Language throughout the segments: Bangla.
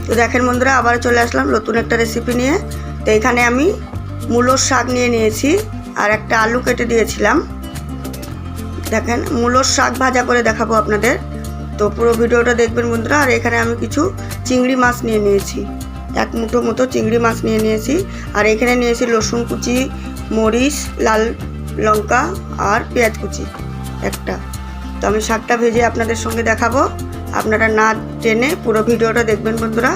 তো দেখেন বন্ধুরা, আবার চলে আসলাম নতুন একটা রেসিপি নিয়ে। তো এখানে আমি মূলোর শাক নিয়ে নিয়েছি আর একটা আলু কেটে দিয়েছিলাম। দেখেন মূলোর শাক ভাজা করে দেখাবো আপনাদের, তো পুরো ভিডিওটা দেখবেন বন্ধুরা। আর এখানে আমি কিছু চিংড়ি মাছ নিয়ে নিয়েছি, এক মুঠো মতো চিংড়ি মাছ নিয়ে নিয়েছি। আর এখানে নিয়েছি রসুন কুচি, মরিচ, লাল লঙ্কা আর পেঁয়াজ কুচি একটা। তো আমি শাকটা ভেজে আপনাদের সঙ্গে দেখাবো, আপনারা না টেনে পুরো ভিডিওটা দেখবেন বন্ধুরা।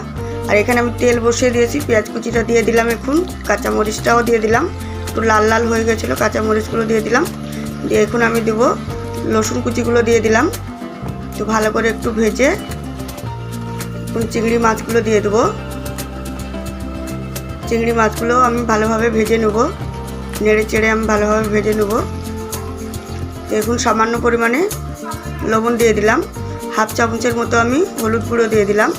আর এখানে আমি তেল বসিয়ে দিয়েছি, পেঁয়াজ কুচিটা দিয়ে দিলাম, এখন কাঁচামরিচটাও দিয়ে দিলাম, একটু লাল লাল হয়ে গেছিলো, কাঁচামরিচগুলো দিয়ে দিলাম। দিয়ে এখন আমি দেবো রসুন কুচিগুলো দিয়ে দিলাম। তো ভালো করে একটু ভেজে এখন চিংড়ি মাছগুলো দিয়ে দেবো। চিংড়ি মাছগুলো আমি ভালোভাবে ভেজে নেব, নেড়ে চেড়ে আমি ভালোভাবে ভেজে নেব। এখন সামান্য পরিমাণে লবণ দিয়ে দিলাম, হাফ চামচের মতো আমি হলুদ গুঁড়ো দিয়ে দিলাম।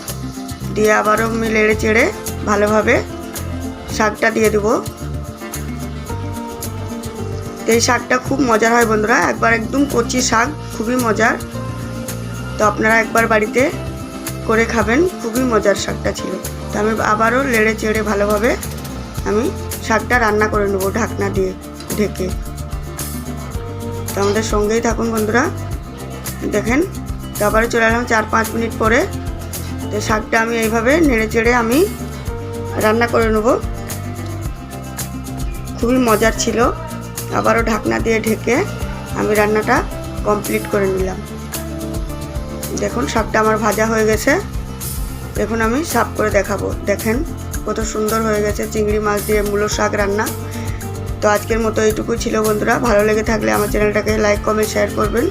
দিয়ে আবারও আমি নেড়ে চেড়ে ভালোভাবে শাকটা দিয়ে দেবো। এই শাকটা খুব মজার হয় বন্ধুরা, একবার একদম কচি শাক, খুবই মজার। তো আপনারা একবার বাড়িতে করে খাবেন, খুবই মজার শাকটা ছিল। তো আমি আবারও নেড়ে চেড়ে ভালোভাবে আমি শাকটা রান্না করে নেব ঢাকনা দিয়ে ঢেকে। তো আমাদের সঙ্গেই থাকুন বন্ধুরা। দেখেন তো আবারও চলে এলাম 4-5 মিনিট পরে। তো শাকটা আমি এইভাবে নেড়ে চেড়ে আমি রান্না করে নেব, খুবই মজার ছিল। আবারও ঢাকনা দিয়ে ঢেকে আমি রান্নাটা কমপ্লিট করে নিলাম। দেখুন শাকটা আমার ভাজা হয়ে গেছে, এখন আমি সার্ভ করে দেখাবো। দেখেন কত সুন্দর হয়ে গেছে চিংড়ি মাছ দিয়ে মূলো শাক রান্না। তো আজকের মতো এইটুকুই ছিল বন্ধুরা। ভালো লেগে থাকলে আমার চ্যানেলটাকে লাইক কমেন্ট শেয়ার করবেন।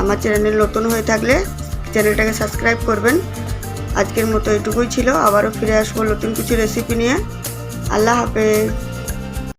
আমার চ্যানেল নতুন হয়ে থাকলে চ্যানেলটাকে সাবস্ক্রাইব করবেন। আজকের মতো এইটুকুই ছিল, আবারও ফিরে আসবো নতুন কিছু রেসিপি নিয়ে। আল্লাহ হাফেজ।